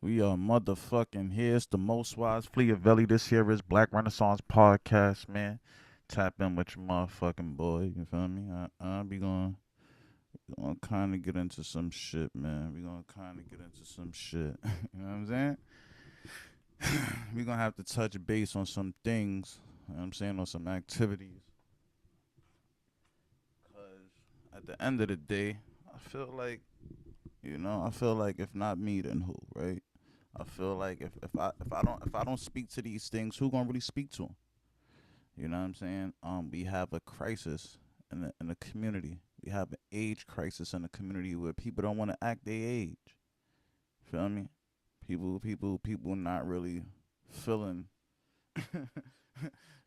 We are motherfucking here. It's the most wise Fleavelli. This here is Black Renaissance Podcast, man. Tap in with your motherfucking boy. You feel me? I'll be going kind of get into some shit, man. We gonna kind of get into some shit. You know what I'm saying? We gonna have to touch base on some things. You know what I'm saying? On some activities. Cause at the end of the day, I feel like I feel like if not me, then who, right? I feel like if I don't speak to these things, who gonna really speak to them? You know what I'm saying? We have a crisis in the community. We have an age crisis in the community where people don't want to act their age. Feel me? People not really feeling.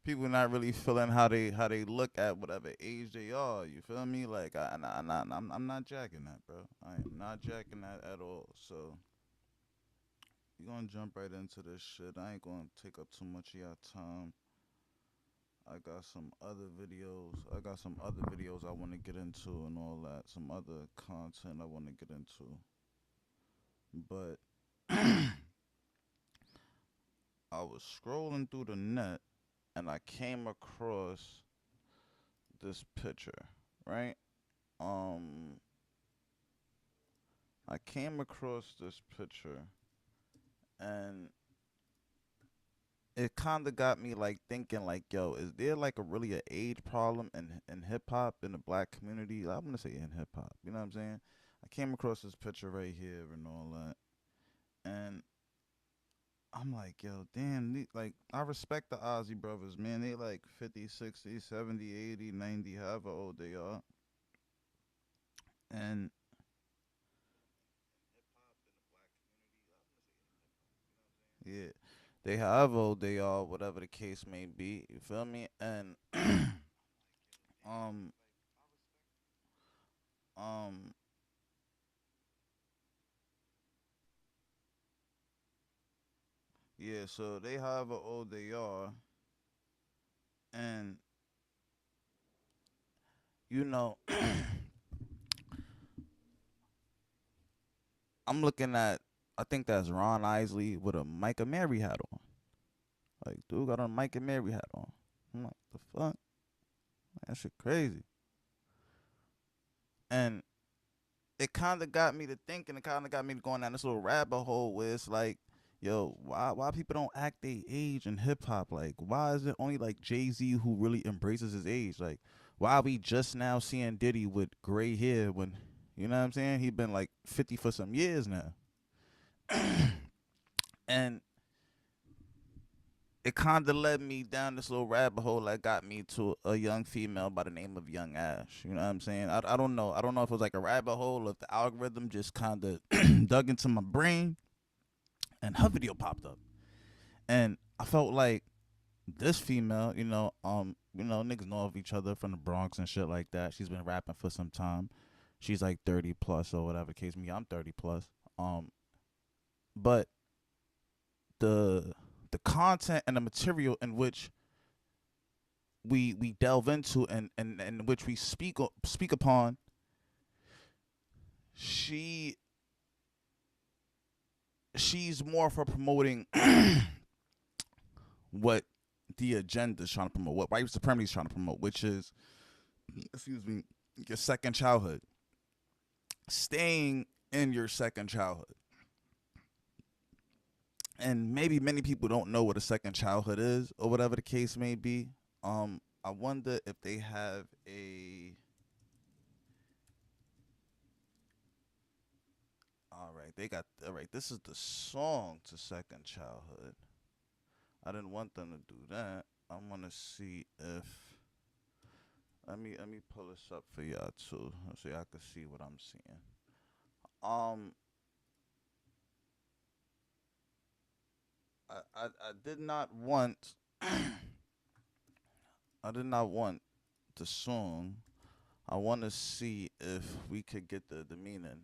People not really feeling how they look at whatever age they are. You feel me? Like I'm not jacking that, bro. I am not jacking that at all. So we gonna jump right into this shit. I ain't gonna take up too much of your time. I got some other videos I want to get into and all that. Some other content I want to get into. But I was scrolling through the net and I came across this picture, right? Um I came across this picture and it kind of got me like thinking like, yo, is there like a really a age problem in hip hop in the black community? I'm gonna say in hip hop. You know what I'm saying? I came across this picture right here and all that, and I'm like, yo, damn, like I respect the Ozzy brothers, man. They like 50, 60, 70, 80, 90, however old they are, and yeah, they however old they are, whatever the case may be. You feel me? And um um yeah, so they however old they are, and you know, I'm looking at I think that's Ron Isley with a Mike and Mary hat on. Like, dude got a Mike and Mary hat on. I'm like, the fuck? That shit crazy. And it kind of got me to thinking. It kind of got me to going down this little rabbit hole where it's like, yo, why people don't act their age in hip hop? Like, why is it only like Jay Z who really embraces his age? Like, why are we just now seeing Diddy with gray hair when, you know what I'm saying? He been like 50 for some years now. And it kind of led me down this little rabbit hole that got me to a young female by the name of Young Ash. You know what I'm saying? I don't know. I don't know if it was like a rabbit hole or if the algorithm just kind of dug into my brain and her video popped up. And I felt like this female, niggas know of each other from the Bronx and shit like that. She's been rapping for some time. She's like 30 plus or whatever case me. I'm 30 plus. But the content and the material in which we delve into and which we speak upon, she she's more for promoting what the agenda is trying to promote, what white supremacy is trying to promote, which is, excuse me, your second childhood, staying in your second childhood. And maybe many people don't know what a second childhood is, or whatever the case may be. I wonder if they have a. All right, they got all right. This is the song to second childhood. I didn't want them to do that. I want to see if let me pull this up for y'all too, so y'all can see what I'm seeing. Um, I did not want I did not want the song. I want to see if we could get the meaning.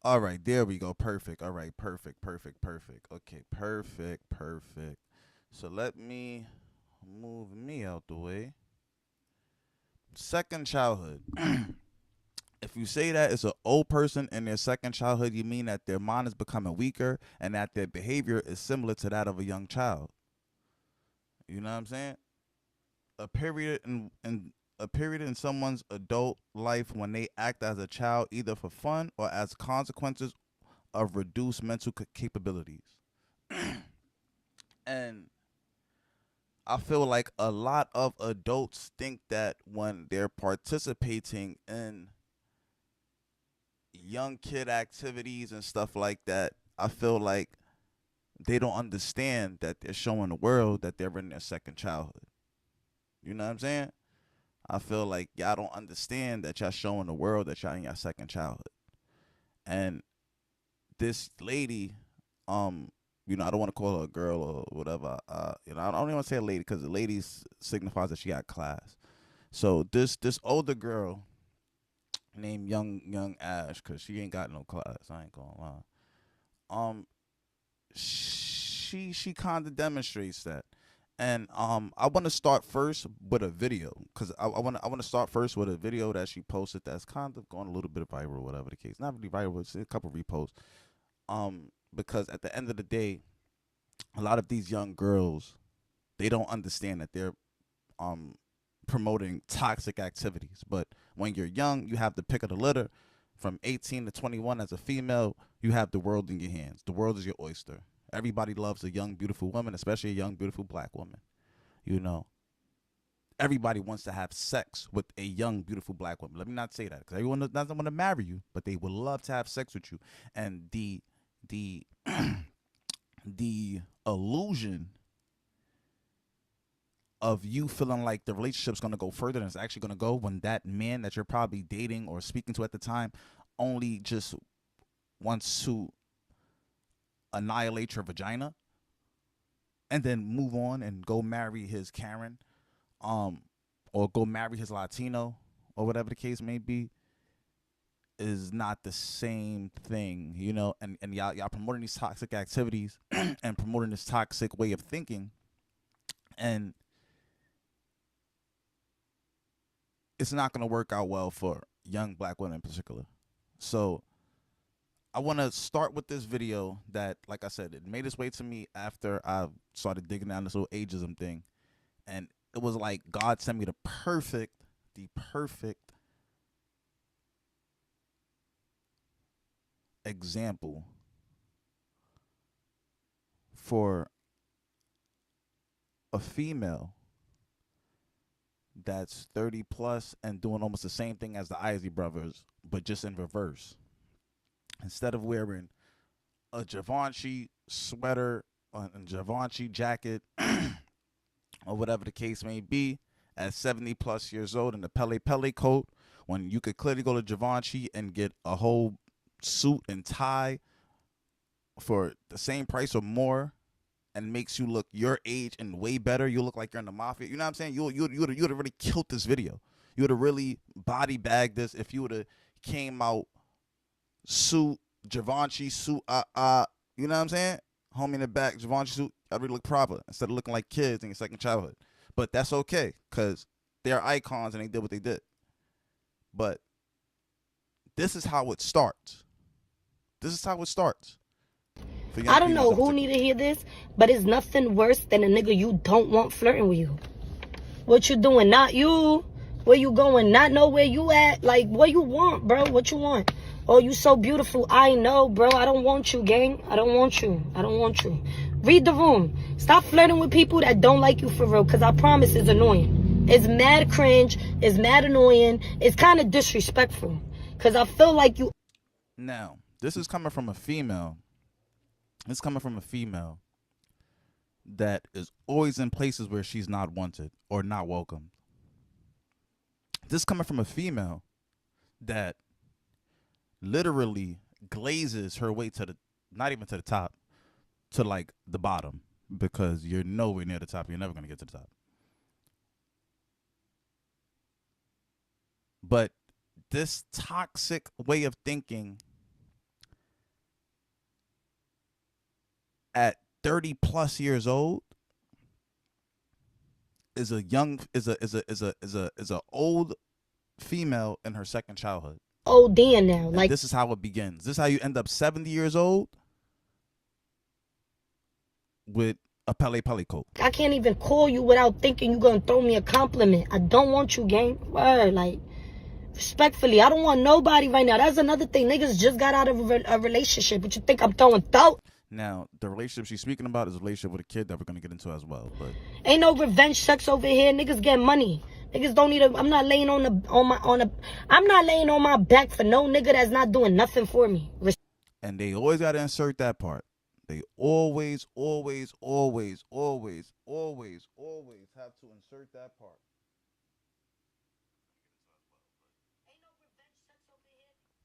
All right, there we go. Perfect. All right, perfect, perfect, perfect. Okay, perfect, perfect. So let me move me out the way. Second childhood If you say that it's an old person in their second childhood, you mean that their mind is becoming weaker and that their behavior is similar to that of a young child. You know what I'm saying? A period in a period in someone's adult life when they act as a child, either for fun or as consequences of reduced mental capabilities. And I feel like a lot of adults think that when they're participating in young kid activities and stuff like that, I feel like they don't understand that they're showing the world that they're in their second childhood. You know what I'm saying? I feel like y'all don't understand that y'all showing the world that y'all in your second childhood. And this lady, I don't want to call her a girl or whatever. I don't even want to say a lady because the lady signifies that she got class. So this older girl named Young Ash, because she ain't got no class. I ain't gonna lie. She kind of demonstrates that. And I want to start first with a video because I want to start first with a video that she posted that's kind of going a little bit viral, whatever the case. Not really viral, it's a couple reposts. Because at the end of the day, a lot of these young girls, they don't understand that they're promoting toxic activities. But when you're young, you have the pick of the litter. From 18 to 21 as a female, you have the world in your hands. The world is your oyster. Everybody loves a young, beautiful woman, especially a young, beautiful black woman. You know, everybody wants to have sex with a young, beautiful black woman. Let me not say that because everyone doesn't want to marry you, but they would love to have sex with you. And the the illusion of you feeling like the relationship's going to go further than it's actually going to go when that man that you're probably dating or speaking to at the time only just wants to annihilate your vagina and then move on and go marry his Karen, or go marry his Latino or whatever the case may be, is not the same thing, and y'all promoting these toxic activities and promoting this toxic way of thinking, and it's not going to work out well for young black women in particular. So I want to start with this video that, like I said, it made its way to me after I started digging down this little ageism thing. And it was like God sent me the perfect example for a female that's 30 plus and doing almost the same thing as the Isley brothers, but just in reverse. Instead of wearing a Givenchy sweater or a Givenchy jacket or whatever the case may be, at 70 plus years old in the pelle coat, when you could clearly go to Givenchy and get a whole suit and tie for the same price or more, and makes you look your age and way better. You look like you're in the mafia. You know what I'm saying? You would have really killed this video. You would have really body bagged this if you would have came out suit, Givenchy suit, you know what I'm saying? Homie in the back, Givenchy suit, I'd really look proper instead of looking like kids in your second childhood. But that's okay, because they're icons and they did what they did. But this is how it starts. This is how it starts. I don't know who need to hear this, but it's nothing worse than a nigga you don't want flirting with you. What you doing? Not you. Where you going? Not know where you at. Like, what you want, bro? What you want? Oh, you so beautiful. I know, bro. I don't want you, gang. I don't want you. I don't want you. Read the room. Stop flirting with people that don't like you for real, because I promise it's annoying. It's mad cringe. It's mad annoying. It's kind of disrespectful, because I feel like you... Now, this is coming from a female. It's coming from a female that is always in places where she's not wanted or not welcome. This is coming from a female that literally glazes her way to the, not even to the top, to like the bottom, because you're nowhere near the top. You're never going to get to the top. But this toxic way of thinking at 30 plus years old is a old female in her second childhood. ODing now. Like, this is how it begins. This is how you end up 70 years old with a pelle coat. I can't even call you without thinking you gonna throw me a compliment. I don't want you, gang. Word, like, respectfully, I don't want nobody right now. That's another thing. Niggas just got out of a relationship, but you think I'm throwing thought? Now, the relationship she's speaking about is a relationship with a kid that we're gonna get into as well. But ain't no revenge sex over here. Niggas get money. Niggas don't need I'm not laying I'm not laying on my back for no nigga that's not doing nothing for me. And they always gotta insert that part. They always have to insert that part.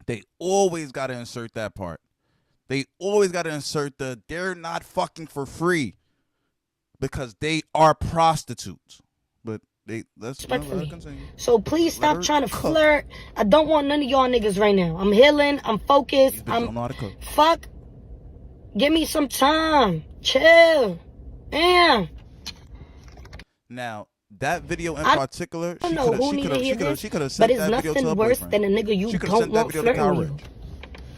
They always gotta insert that part. They always gotta insert they're not fucking for free because they are prostitutes. But let's continue. So please stop trying to flirt. I don't want none of y'all niggas right now. I'm healing. I'm focused. Fuck. Give me some time. Chill. Damn. Now, that video in particular, she could have sent that video to her boyfriend. But it's nothing worse than a nigga you don't want flirting with you.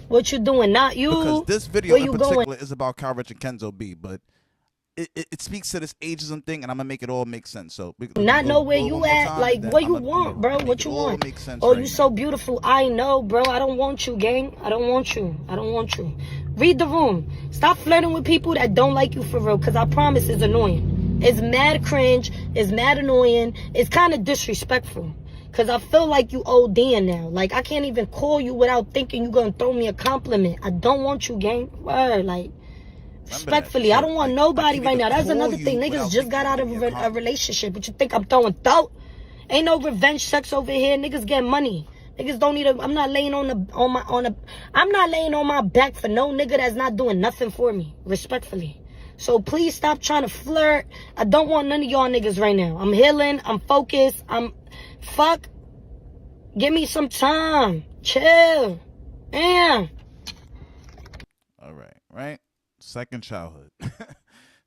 What you doing? Not you. Because this video in particular is about Kyle Rich and Kenzo B, but it speaks to this ageism thing, and I'm gonna make it all make sense. So not know where you at, like what you want, bro. What you want? Oh, you so beautiful. I know, bro. I don't want you, gang. I don't want you. I don't want you. Read the room. Stop flirting with people that don't like you for real, because I promise it's annoying. It's mad cringe. It's mad annoying. It's kind of disrespectful. Because I feel like you ODing now. Like, I can't even call you without thinking you going to throw me a compliment. I don't want you, gang. Word, like, respectfully, I don't want nobody right now. That's another thing. Niggas just got out of a relationship, but you think I'm throwing thought? Ain't no revenge sex over here. Niggas get money. Niggas don't need I'm not laying I'm not laying on my back for no nigga that's not doing nothing for me. Respectfully. So please stop trying to flirt. I don't want none of y'all niggas right now. I'm healing. I'm focused. Fuck. Give me some time. Chill. Damn. All right. Second childhood.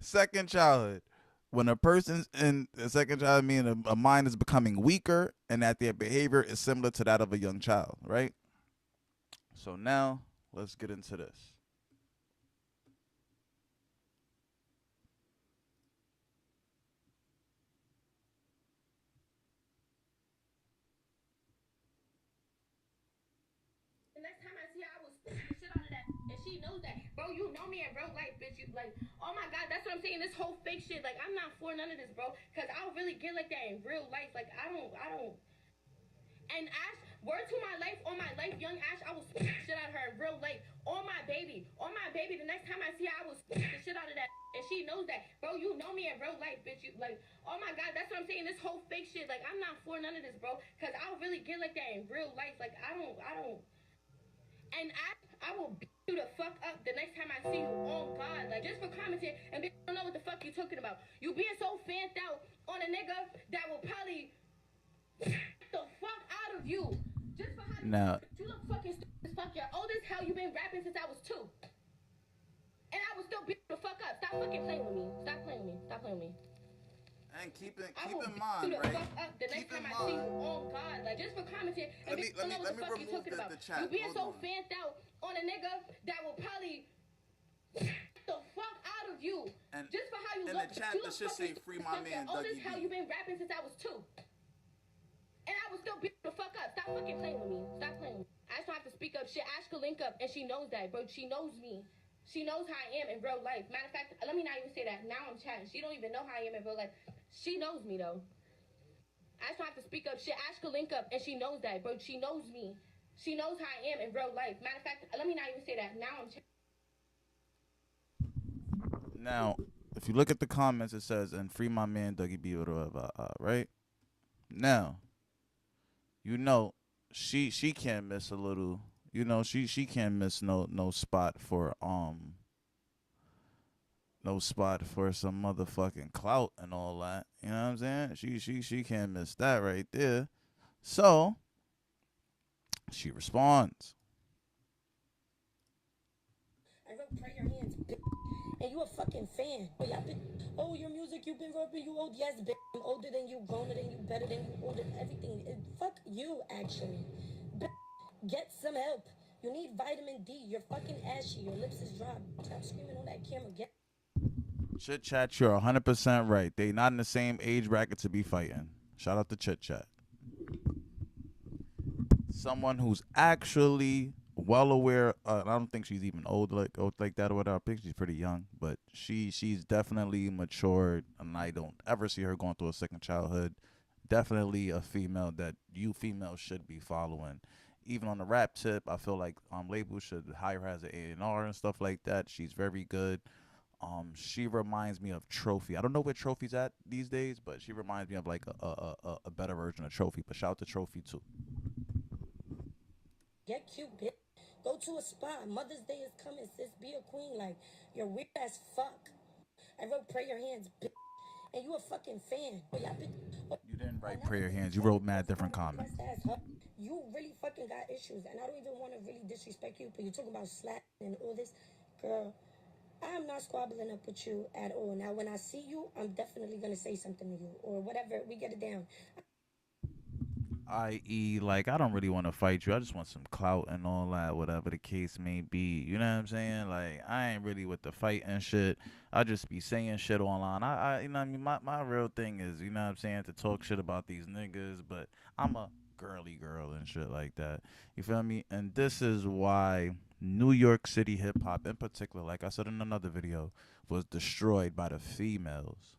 Second childhood. When a person's in a second childhood, meaning a mind is becoming weaker and that their behavior is similar to that of a young child, right? So now let's get into this. The next time I see her, I will spit the shit out of that. And she knows that. Bro, you know me in real life, bitch. You like, oh my God, that's what I'm saying. This whole fake shit, like, I'm not for none of this, bro. Because I don't really get like that in real life. Like, I don't. And Ash, word to my life, on my life, young Ash, I will spit the shit out of her in real life. On my baby. The next time I see her, I will spit the shit out of that. And she knows that. Bro, you know me in real life, bitch. You like, oh my God, that's what I'm saying. This whole fake shit, like, I'm not for none of this, bro. Because I don't really get like that in real life. Like, I don't. And I will beat you the fuck up the next time I see you. On God, like, just for commenting and bitch, don't know what the fuck you talking about. You being so fanned out on a nigga that will probably the fuck out of you. Just for how you look fucking stupid as fuck. You're old as hell. You've been rapping since I was 2. And I will still beat you the fuck up. Stop fucking playing with me. Stop playing with me. And keep in mind, right? The next time I see you, on God, like, just for commenting and don't know what the fuck you talking about. You being so fanned out on a nigga that will probably the fuck out of you. And just for how you look. In the chat, that should say free my man, Dougie B. How you been rapping since I was 2. And I will still beat the fuck up. Stop fucking playing with me. I just don't have to speak up shit. Ash could link up, and she knows that, bro. She knows me. She knows how I am in real life. Matter of fact, let me not even say that. Now I'm chatting. She don't even know how I am in real life. She knows me, though. I just don't have to speak up shit. Ash could link up, and she knows that, bro. She knows me. She knows how I am in real life. Matter of fact, let me not even say that. Now I'm chatting. Now, if you look at the comments, it says, and free my man, Dougie B, right? Now, you know, she can't miss a little, you know, she can't miss no spot for some motherfucking clout and all that. You know what I'm saying? She can't miss that right there. So she responds. I wrote pray your hands, bitch. And you a fucking fan. Oh, your music, you've been rapping, you old. Yes, bitch. I'm older than you, growner than you, better than you, older than everything. Fuck you, actually. Get some help. You need vitamin D. You're fucking ashy. Your lips is dry. Stop screaming on that camera. Get. Chit Chat, you're 100% right. They not in the same age bracket to be fighting. Shout out to Chit Chat. Someone who's actually well aware. I don't think she's even old like that or whatever. I think she's pretty young, but she's definitely matured, and I don't ever see her going through a second childhood. Definitely a female that you females should be following. Even on the rap tip, I feel like labels should hire her as an A&R and stuff like that. She's very good. She reminds me of Trophy. I don't know where Trophy's at these days, but she reminds me of like a better version of Trophy. But shout out to Trophy too. Get cute, bitch. Go to a spa. Mother's Day is coming, sis. Be a queen. Like, you're weird as fuck. I wrote Pray Your Hands, bitch. And you a fucking fan. You didn't write Pray Your Hands. You wrote mad different comments. You really fucking got issues. And I don't even want to really disrespect you, but you talk about slapping and all this. Girl, I'm not squabbling up with you at all. Now, when I see you, I'm definitely going to say something to you. Or whatever. We get it down. I.e., like, I don't really want to fight you. I just want some clout and all that, whatever the case may be. You know what I'm saying? Like, I ain't really with the fight and shit. I just be saying shit online. You know what I mean? My real thing is, you know what I'm saying, to talk shit about these niggas, but I'm a girly girl and shit like that. You feel me? And this is why New York City hip hop, in particular, like I said in another video, was destroyed by the females.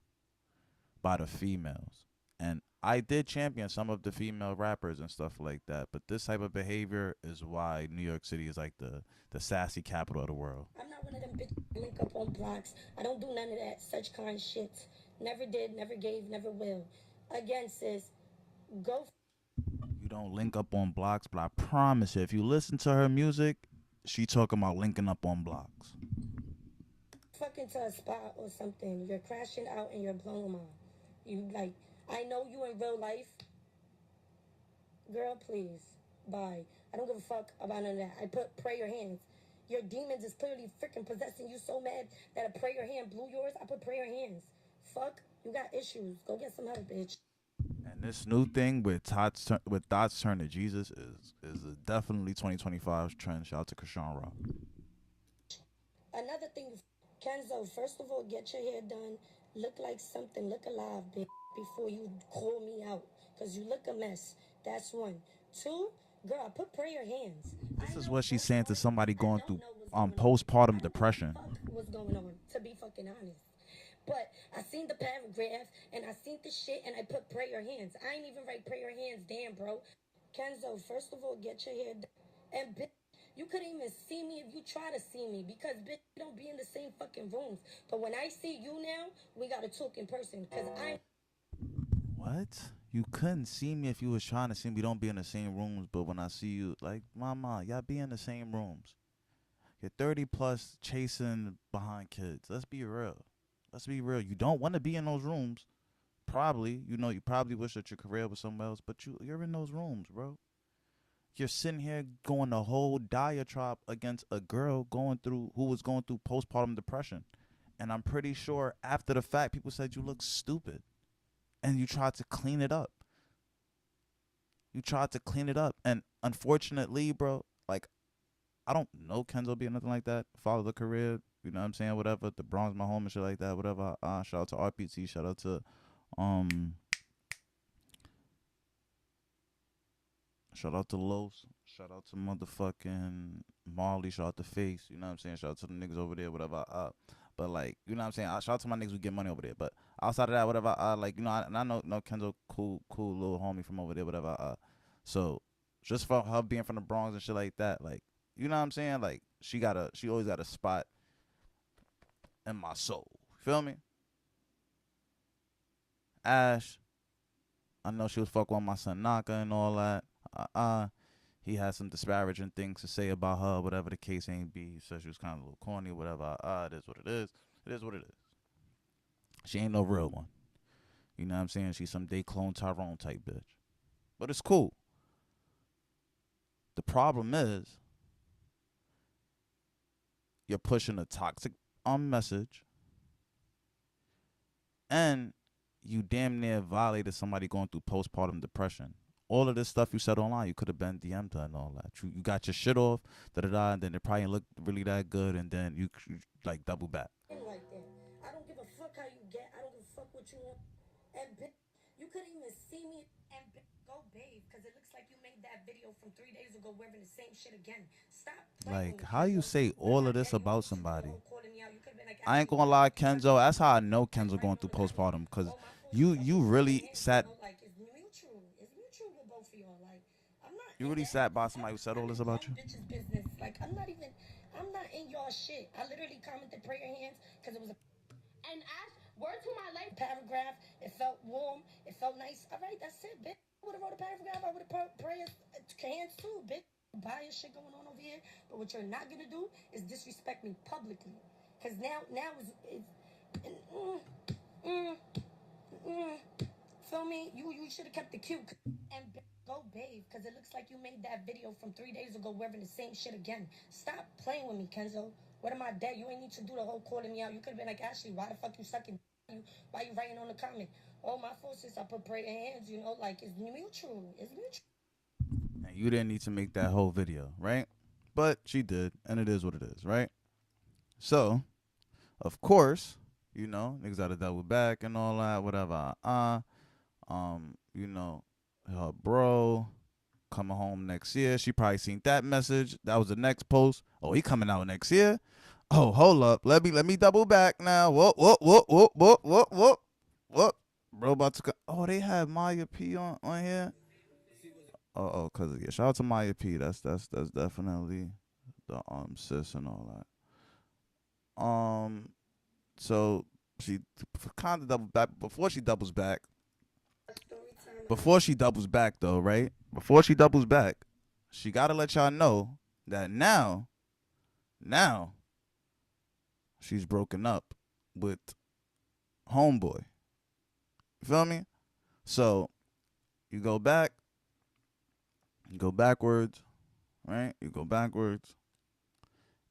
And I did champion some of the female rappers and stuff like that, but this type of behavior is why New York City is like the sassy capital of the world. I'm not one of them bitches link up on blocks. I don't do none of that such kind shit. Never did, never gave, never will. Again, sis, go. You don't link up on blocks, but I promise you, if you listen to her music, she talking about linking up on blocks. Fucking to a spot or something. You're crashing out and you're blowing them out. You like. I know you in real life. Girl, please. Bye. I don't give a fuck about none of that. I put Pray Your Hands. Your demons is clearly freaking possessing you so mad that a Pray Your Hand blew yours. I put Pray Your Hands. Fuck. You got issues. Go get some help, bitch. And this new thing with Thoughts Turn to Jesus is a definitely 2025 trend. Shout out to Krishan Rock. Another thing, Kenzo, first of all, get your hair done. Look like something. Look alive, bitch. Before you call me out, because you look a mess. That's one. Two, girl, put Pray Your Hands. This is what she's saying to somebody going through postpartum depression. What's going on, to be fucking honest. But I seen the paragraph and I seen the shit and I put Pray Your Hands. I ain't even write Pray Your Hands. Damn, bro. Kenzo, first of all, get your hair done. And bitch, you couldn't even see me if you try to see me, because bitch, you don't be in the same fucking rooms. But when I see you now, we gotta talk in person, because I'm. What? You couldn't see me if you was trying to see me. We don't be in the same rooms, but when I see you, like, mama, y'all be in the same rooms. You're 30 plus chasing behind kids. Let's be real. You don't want to be in those rooms. Probably. You know, you probably wish that your career was somewhere else, but you're in those rooms, bro. You're sitting here going the whole diatribe against a girl who was going through postpartum depression. And I'm pretty sure after the fact, people said you look stupid. And you tried to clean it up. And unfortunately, bro, like, I don't know Kenzo being nothing like that. Follow the career, you know what I'm saying? Whatever. The Bronx, my home and shit like that. Whatever. Shout out to RPT. Shout out to Los. Shout out to motherfucking Marley. Shout out to Face. You know what I'm saying? Shout out to the niggas over there. Whatever. But like, you know what I'm saying? Shout out to my niggas who get money over there. But outside of that, whatever, like, you know, I know Kenzo, cool little homie from over there, whatever. So just for her being from the Bronx and shit like that, like, you know what I'm saying? Like, she always got a spot in my soul. Feel me? Ash, I know she was fucking with my son Naka and all that. He had some disparaging things to say about her, whatever the case ain't be. He said she was kind of a little corny, whatever. It is what it is. It is what it is. She ain't no real one. You know what I'm saying? She's some day clone Tyrone type bitch. But it's cool. The problem is, you're pushing a toxic message, and you damn near violated somebody going through postpartum depression all of this stuff you said online, you could have been DM'd her and all that. You got your shit off, and then it probably didn't look really that good, and then you like double back. Like that. I don't give a fuck how you get. I don't give a fuck what you want. And you couldn't even see me and go bathe because it looks like you made that video from 3 days ago wearing the same shit again. Stop. Like, how you say all of this about somebody? I ain't gonna lie, Kenzo. That's how I know Kenzo going through postpartum, because you really sat. You really sat by somebody who said all this about you? Like, I'm not in y'all shit. I literally commented prayer hands because it was and Ash, word to my life paragraph. It felt warm. It felt nice. All right, that's it, bitch. I would have wrote a paragraph. I would have prayers hands too, bitch. Bias shit going on over here. But what you're not gonna do is disrespect me publicly. Cause now feel me? You should have kept the cute and go bathe, because it looks like you made that video from 3 days ago wearing the same shit again. Stop playing with me, Kenzo. What am I dead? You ain't need to do the whole calling me out. You could have been like, Ashley, why the fuck you sucking? Why you writing on the comment? Oh, my fault, sis. I put prayer hands, you know, like, it's mutual. It's mutual. And you didn't need to make that whole video, right? But she did, and it is what it is, right? So, of course, you know, niggas got to double back and all that, whatever. You know, her bro coming home next year. She probably seen that message. That was the next post. Oh, he coming out next year. Oh, hold up. Let me double back now. Whoop. Bro about to oh, they had Maya P on here. Oh, cause yeah, shout out to Maya P. That's definitely the sis and all that. So she kind of doubled back before she doubles back. Before she doubles back though, right? Before she doubles back, she gotta let y'all know that now she's broken up with homeboy. You feel me? So you go backwards, right? You go backwards,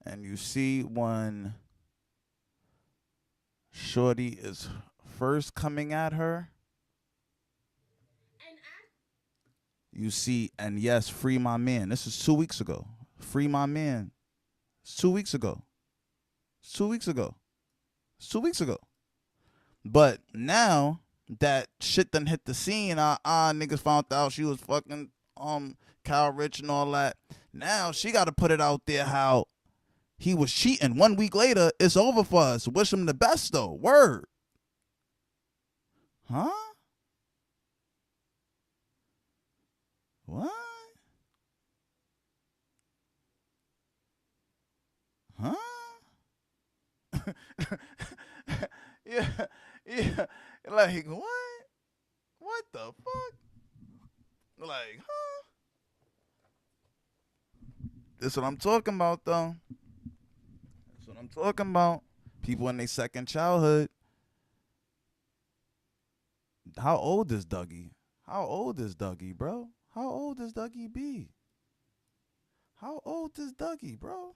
and you see when shorty is first coming at her. You see, and yes, free my man. This is 2 weeks ago. Free my man. It's 2 weeks ago. It's 2 weeks ago. It's 2 weeks ago. But now that shit done hit the scene, niggas found out she was fucking Kyle Rich and all that. Now she got to put it out there how he was cheating. 1 week later, it's over for us. Wish him the best though. Word. Huh? What? Huh? yeah. Like, what? What the fuck? Like, huh? That's what I'm talking about, though. That's what I'm talking about. People in their second childhood. How old is Dougie? How old is Dougie, bro? How old does Dougie be? How old is Dougie, bro?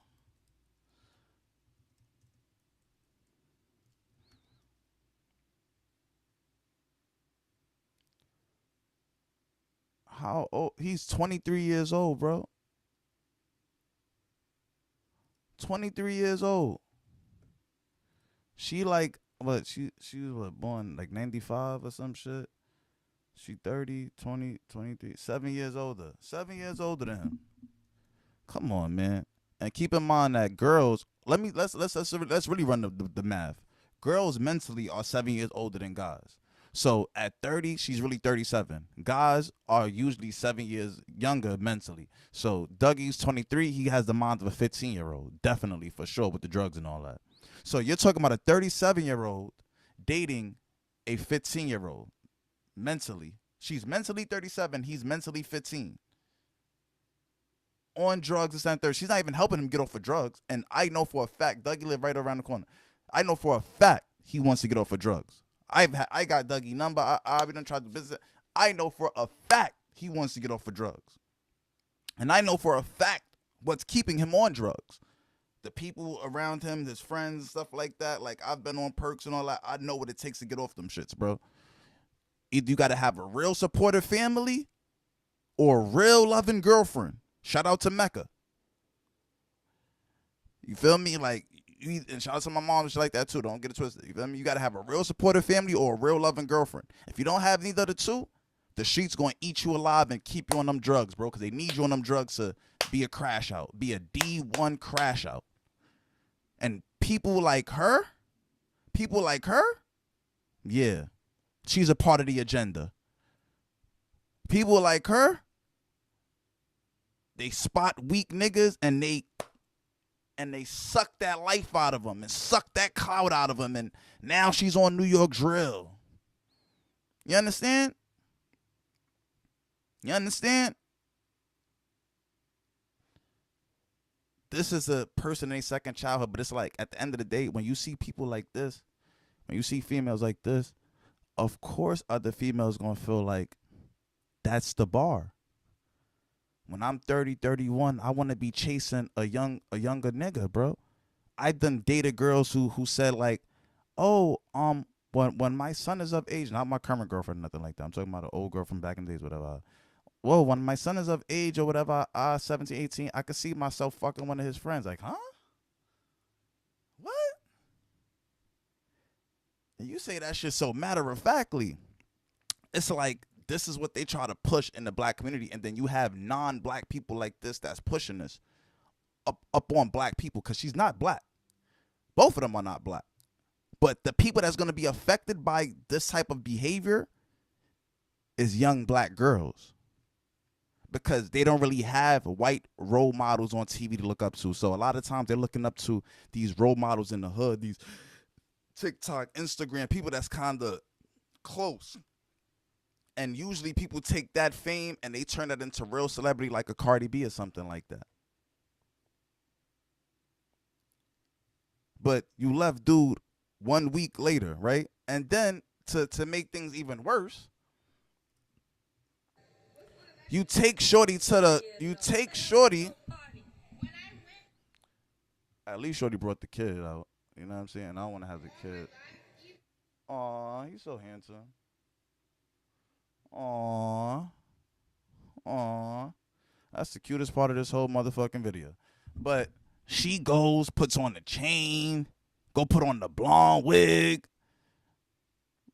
How old? He's 23 years old, bro. 23 years old. She like, what? She was what, born like 95 or some shit? She 30, 20, 23, 7 years older. 7 years older than him. Come on, man. And keep in mind that girls, let's really run the math. Girls mentally are 7 years older than guys. So at 30, she's really 37. Guys are usually 7 years younger mentally. So Dougie's 23. He has the mind of a 15-year-old. Definitely, for sure, with the drugs and all that. So you're talking about a 37-year-old dating a 15-year-old. Mentally, she's mentally 37. He's mentally 15. On drugs, this and third. She's not even helping him get off of drugs. And I know for a fact, Dougie live right around the corner. I know for a fact he wants to get off of drugs. I got Dougie number. I done tried to visit. I know for a fact he wants to get off of drugs. And I know for a fact what's keeping him on drugs. The people around him, his friends, stuff like that. Like, I've been on perks and all that. I know what it takes to get off them shits, bro. Either you got to have a real supportive family, or a real loving girlfriend. Shout out to Mecca. You feel me? Like, and shout out to my mom and shit like that too. Don't get it twisted. You feel me? You gotta have a real supportive family or a real loving girlfriend. If you don't have neither of the two, the streets gonna eat you alive and keep you on them drugs, bro. Because they need you on them drugs to be a crash out, be a D1 crash out. And people like her, yeah, she's a part of the agenda. People like her, they spot weak niggas and they suck that life out of them and suck that clout out of them, and now she's on New York drill. You understand? You understand? This is a person in a second childhood, but it's like at the end of the day, when you see people like this, when you see females like this, of course other females gonna feel like that's the bar. When I'm 30, 31, I want to be chasing a younger nigga, bro. I done dated girls who said like, oh, when my son is of age, not my current girlfriend, nothing like that. I'm talking about an old girl from back in the days, whatever. Whoa, when my son is of age or whatever, 17, 18, I could see myself fucking one of his friends. Like, huh? What? And you say that shit so matter-of-factly. It's like, this is what they try to push in the black community, and then you have non-black people like this that's pushing this up on black people, because she's not black. Both of them are not black. But the people that's going to be affected by this type of behavior is young black girls, because they don't really have white role models on TV to look up to. So a lot of times they're looking up to these role models in the hood, these TikTok, Instagram, people that's kind of close. And usually people take that fame and they turn that into real celebrity, like a Cardi B or something like that. But you left dude 1 week later, right? And then to make things even worse, you take shorty at least shorty brought the kid out. You know what I'm saying? I don't want to have the kid. Aw, he's so handsome. Aw. That's the cutest part of this whole motherfucking video. But she goes, puts on the chain, go put on the blonde wig.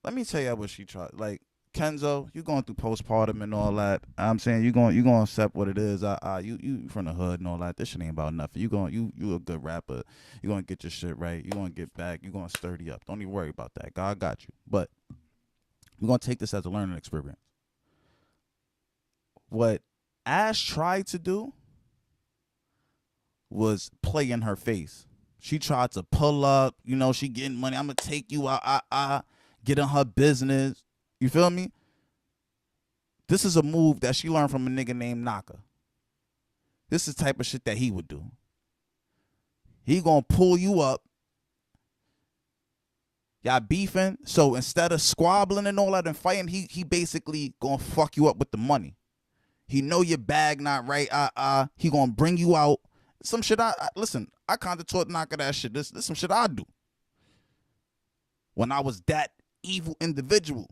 Let me tell you what she tried. Like, Kenzo, you going through postpartum and all that. I'm saying you going to accept what it is. You from the hood and all that. This shit ain't about nothing. You a good rapper. You gonna get your shit right. You gonna get back. You gonna sturdy up. Don't even worry about that. God got you. But we're gonna take this as a learning experience. What Ash tried to do was play in her face. She tried to pull up, she getting money. I'm going to take you out, get in her business. You feel me? This is a move that she learned from a nigga named Naka. This is the type of shit that he would do. He going to pull you up. Y'all beefing. So instead of squabbling and all that and fighting, he basically going to fuck you up with the money. He know your bag not right. He gonna bring you out. Some shit listen, I kind of taught Naka that shit. This some shit I do. When I was that evil individual.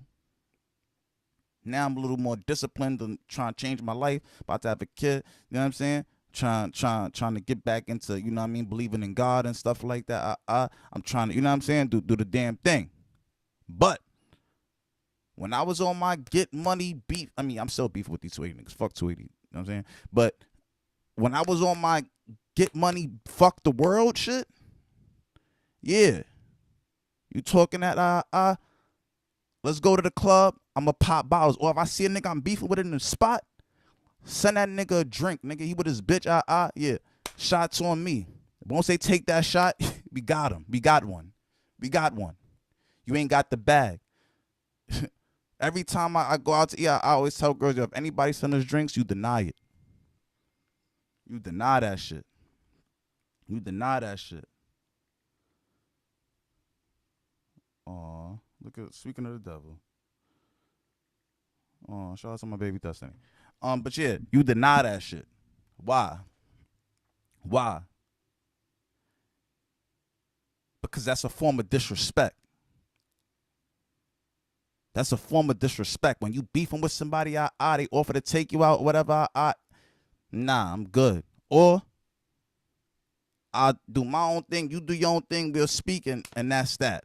Now I'm a little more disciplined and trying to change my life. About to have a kid. You know what I'm saying? Trying to get back into, believing in God and stuff like that. I'm trying to, do the damn thing. But when I was on my get money beef, I'm still beefing with these 280 niggas. Fuck 280. You know what I'm saying? But when I was on my get money, fuck the world shit, yeah. You talking that, let's go to the club, I'm going to pop bottles. Or if I see a nigga I'm beefing with in the spot, send that nigga a drink. Nigga, he with his bitch, yeah. Shots on me. Won't say take that shot, we got him. We got one. You ain't got the bag. Every time I go out to eat, I always tell girls, if anybody send us drinks, you deny it. You deny that shit. Aw, look at, speaking of the devil. Aw, shout out to my baby Destiny. But yeah, you deny that shit. Why? Because that's a form of disrespect. That's a form of disrespect. When you beefing with somebody, they offer to take you out, whatever, nah, I'm good. Or I do my own thing, you do your own thing, we'll speak, and that's that.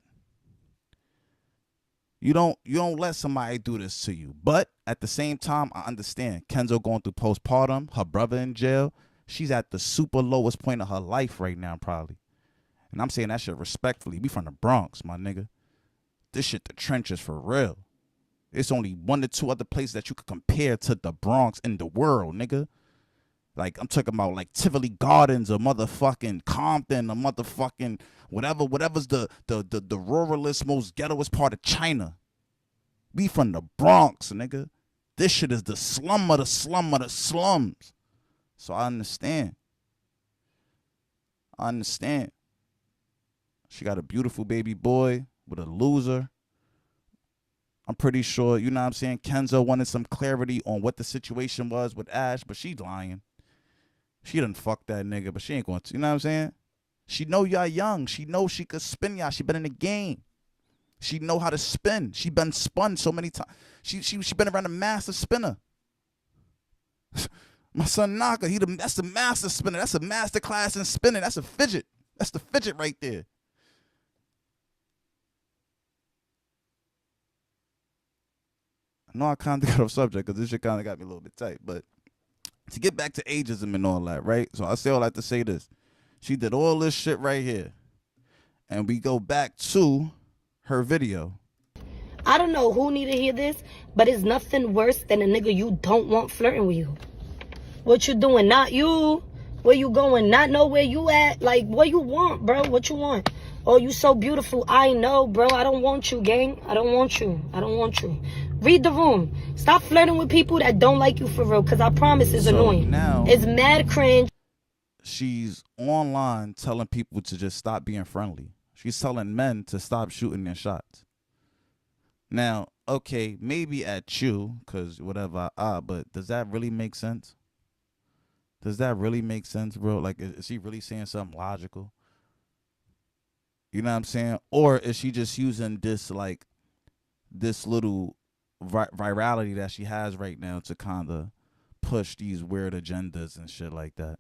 You don't let somebody do this to you. But at the same time, I understand. Kenzo going through postpartum, her brother in jail. She's at the super lowest point of her life right now, probably. And I'm saying that shit respectfully. We from the Bronx, my nigga. This shit, the trenches for real. It's only 1 to 2 other places that you could compare to the Bronx in the world, nigga. Like, I'm talking about, like, Tivoli Gardens or motherfucking Compton or motherfucking whatever's the ruralist, most ghettoest part of China. We from the Bronx, nigga. This shit is the slum of the slum of the slums. So I understand. She got a beautiful baby boy with a loser. I'm pretty sure, you know what I'm saying, Kenzo wanted some clarity on what the situation was with Ash, but she lying. She done fucked that nigga, but she ain't going to, you know what I'm saying? She know y'all young. She know she could spin y'all. She been in the game. She know how to spin. She been spun so many times. She been around a master spinner. My son Naka, that's the master spinner. That's a master class in spinning. That's a fidget. That's the fidget right there. I know I kind of got off subject because this shit kind of got me a little bit tight. But to get back to ageism and all that, right? So I say all that to say this. She did all this shit right here. And we go back to her video. I don't know who need to hear this, but it's nothing worse than a nigga you don't want flirting with you. What you doing? Not you. Where you going? Not know where you at. Like, what you want, bro? What you want? Oh, you so beautiful. I know, bro. I don't want you, gang. I don't want you. Read the room. Stop flirting with people that don't like you for real, because I promise it's annoying. Now, it's mad cringe. She's online telling people to just stop being friendly. She's telling men to stop shooting their shots. Now, okay, maybe at you, because whatever, but does that really make sense? Does that really make sense, bro? Like, is she really saying something logical? You know what I'm saying? Or is she just using this, like, this little virality that she has right now to kind of push these weird agendas and shit like that?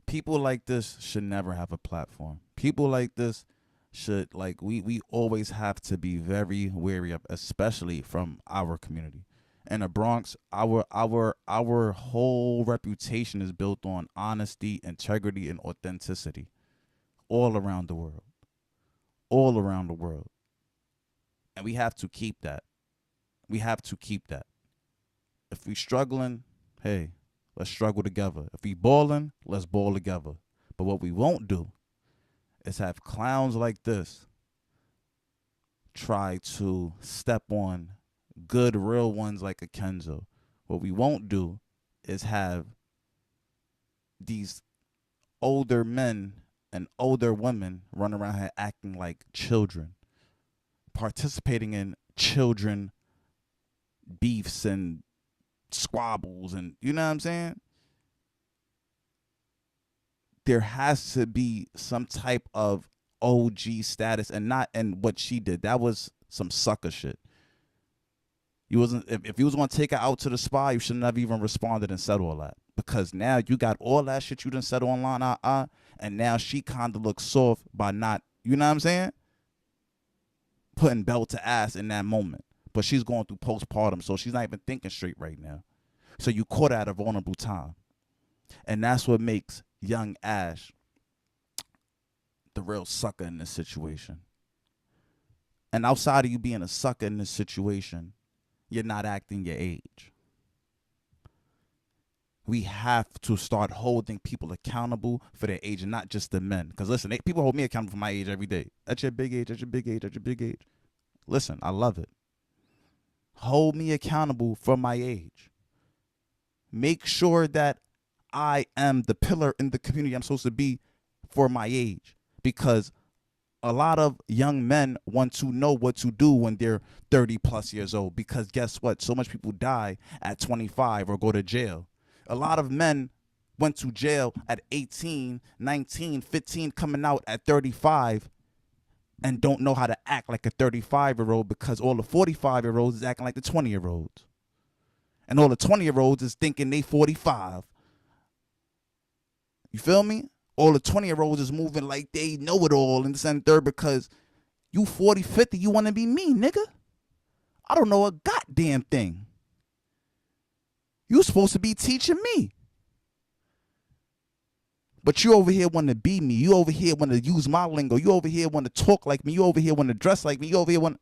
People like this should never have a platform. People like this should, like, we always have to be very wary of, especially from our community. In the Bronx, our whole reputation is built on honesty, integrity, and authenticity. All around the world. And we have to keep that. If we struggling, hey, let's struggle together. If we balling, let's ball together. But what we won't do is have clowns like this try to step on good, real ones like a Kenzo. What we won't do is have these older men and older women run around here acting like children, participating in children beefs and squabbles, and you know what I'm saying? There has to be some type of OG status, and not in what she did. That was some sucker shit. You wasn't, if you was gonna take her out to the spa, you shouldn't have even responded and said all that, because now you got all that shit you done said online, and now she kind of looks soft by not, you know what I'm saying, putting belt to ass in that moment. But she's going through postpartum, so she's not even thinking straight right now. So you caught her at a vulnerable time, and that's what makes young Ash the real sucker in this situation. And outside of you being a sucker in this situation, you're not acting your age. We have to start holding people accountable for their age, and not just the men. Because listen, people hold me accountable for my age every day. That's your big age, that's your big age, that's your big age. Listen, I love it. Hold me accountable for my age. Make sure that I am the pillar in the community I'm supposed to be for my age. Because a lot of young men want to know what to do when they're 30 plus years old. Because guess what? So much people die at 25 or go to jail. A lot of men went to jail at 18, 19, 15, coming out at 35. and don't know how to act like a 35-year-old because all the 45-year-olds is acting like the 20-year-olds. And all the 20-year-olds is thinking they 45. You feel me? All the 20-year-olds is moving like they know it all and this and third because you 40, 50, you want to be me, nigga. I don't know a goddamn thing. You supposed to be teaching me. But you over here want to be me. You over here want to use my lingo. You over here want to talk like me. You over here want to dress like me. You over here want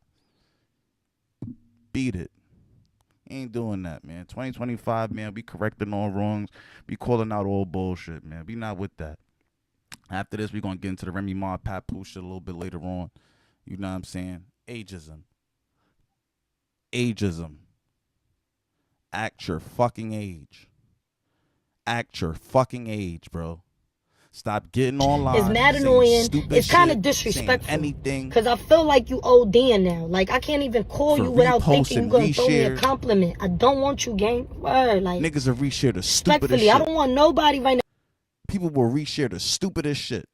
to beat it. Ain't doing that, man. 2025, man. Be correcting all wrongs. Be calling out all bullshit, man. Be not with that. After this, we're going to get into the Remy Ma Papoose shit a little bit later on. You know what I'm saying? Ageism. Ageism. Act your fucking age. Act your fucking age, bro. Stop getting online. It's mad annoying. It's kind of disrespectful. Anything. Because I feel like you ODing now. Like, I can't even call you without thinking you're going to throw me a compliment. I don't want you, gang. Word. Like, niggas will reshare the stupidest respectfully, shit. I don't want nobody right now. People will reshare the stupidest shit.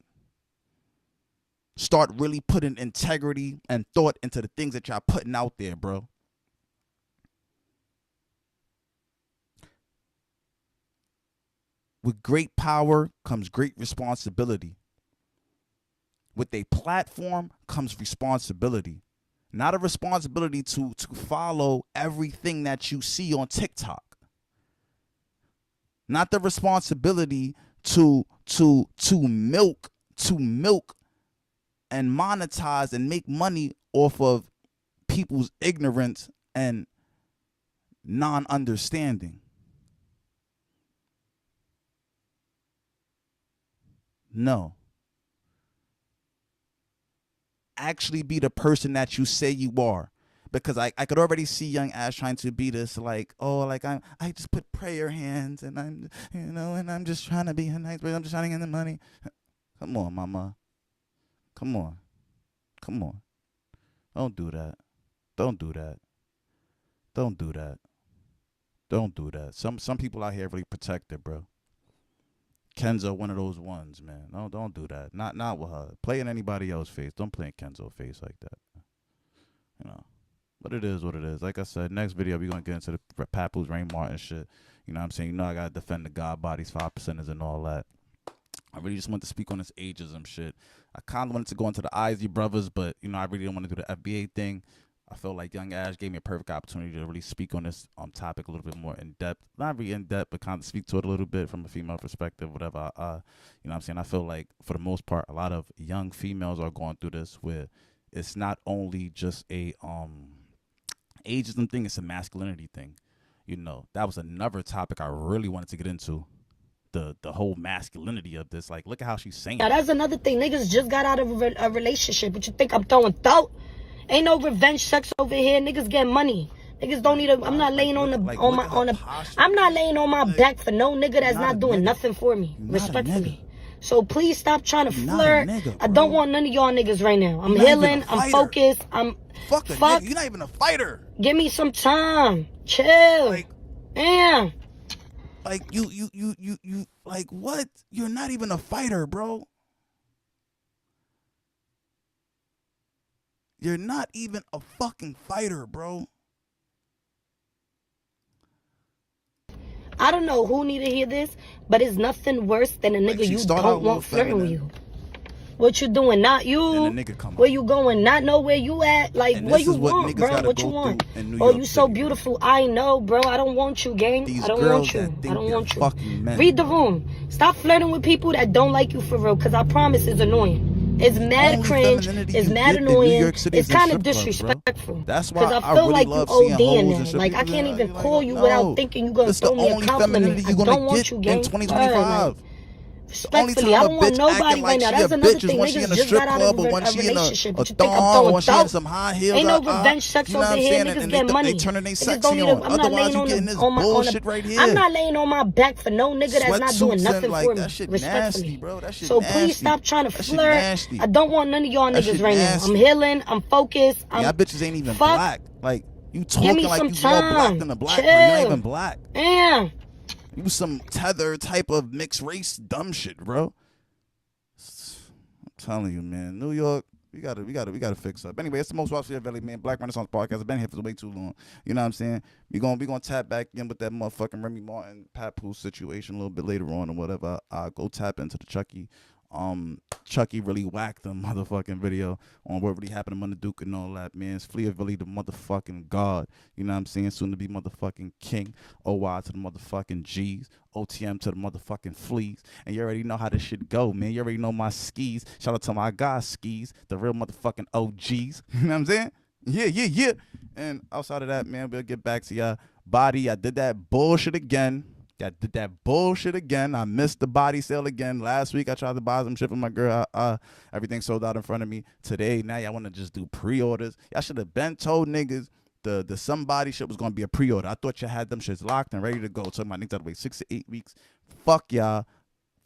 Start really putting integrity and thought into the things that y'all putting out there, bro. With great power comes great responsibility. With a platform comes responsibility. Not a responsibility to follow everything that you see on TikTok. Not the responsibility to milk and monetize and make money off of people's ignorance and non-understanding. No. Actually be the person that you say you are. Because I could already see young Ash trying to be this like, oh, like I just put prayer hands and I'm, you know, and I'm just trying to be a nice person. I'm just trying to get the money. Come on, mama. Come on. Come on. Don't do that. Don't do that. Don't do that. Don't do that. Some people out here really protected, bro. Kenzo, one of those ones, man. No, don't do that. Not with her. Play in anybody else's face. Don't play in Kenzo's face like that. You know. But it is what it is. Like I said, next video we're gonna get into the Papoose Rain Martin shit. You know what I'm saying? You know I gotta defend the God bodies, 5%ers and all that. I really just want to speak on this ageism shit. I kinda wanted to go into the Isley brothers, but you know, I really didn't want to do the FBA thing. I felt like Young Ash gave me a perfect opportunity to really speak on this topic a little bit more in depth. Not really in depth, but kind of speak to it a little bit from a female perspective, whatever. You know what I'm saying? I feel like for the most part, a lot of young females are going through this where it's not only just a ageism thing, it's a masculinity thing. You know, that was another topic I really wanted to get into. The whole masculinity of this. Like, look at how she's saying. Now, that's another thing. Niggas just got out of a relationship, but you think I'm throwing thought? Ain't no revenge sex over here. Niggas get money. Niggas don't need a. I'm not laying on the I'm not laying on my back for no nigga that's not doing nothing for me. Respectfully. So please stop trying to flirt. I don't want none of y'all niggas right now. I'm healing. I'm focused. I'm fuck. You're not even a fighter. Give me some time. Chill. Like, damn. Like you like what? You're not even a fighter, bro. You're not even a fucking fighter, bro. I don't know who need to hear this, but it's nothing worse than a nigga you don't want flirting with you. What you doing? Not you. Where you going? Not know where you at. Like, what you want, bro? What you want? Oh, you so beautiful. I know, bro. I don't want you, gang. I don't want you. I don't want you. Read the room. Stop flirting with people that don't like you for real, because I promise it's annoying. It's mad cringe. It's mad annoying. It's kind of disrespectful. That's why I feel like you ODing now. Like, I can't even call you without thinking you're gonna throw me a compliment. I don't want you, gang. In 2025. Respectfully, I don't want nobody right now. That's another thing. Niggas just got out of a relationship, but you think I'm throwing thought? Ain't no revenge sex over here. Niggas get money. Niggas don't need a, I'm not laying I'm not laying on my back for no nigga that's not doing nothing for me. Respectfully. So please stop trying to flirt. I don't want none of y'all niggas right now. I'm healing. I'm focused. Y'all bitches ain't even black. Like, you talking like you more black than a black girl. You're not even black. Damn. You some tether type of mixed race dumb shit, bro. I'm telling you, man. New York, We gotta fix up. Anyway, it's the most watched Valley, man. Black Renaissance podcast. I've been here for way too long. You know what I'm saying? We gonna tap back in with that motherfucking Remy Martin, Pat Pooh situation a little bit later on or whatever. I go tap into the Chucky really whacked the motherfucking video on what really happened to Mother Duke and all that, man. It's Fleezus really the motherfucking God. You know what I'm saying? Soon to be motherfucking king. OY to the motherfucking G's. OTM to the motherfucking fleas. And you already know how this shit go, man. You already know my skis. Shout out to my guys skis. The real motherfucking OGs. You know what I'm saying? Yeah. And outside of that, man, we'll get back to y'all. Body, I did that bullshit again. I missed the body sale again. Last week I tried to buy some shit for my girl. Everything sold out in front of me. Today, now y'all want to just do pre-orders. Y'all should have been told niggas the somebody shit was going to be a pre-order. I thought y'all had them shits locked and ready to go. So my niggas had to wait 6 to 8 weeks. Fuck y'all.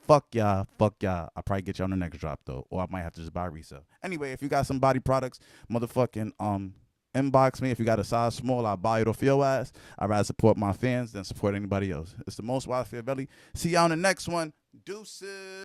I probably get y'all on the next drop though. Or I might have to just buy a resale. Anyway, if you got some body products, motherfucking inbox me. If you got a size small, I'll buy it off your ass. I'd rather support my fans than support anybody else. It's the most wild fear belly. See y'all on the next one. Deuces.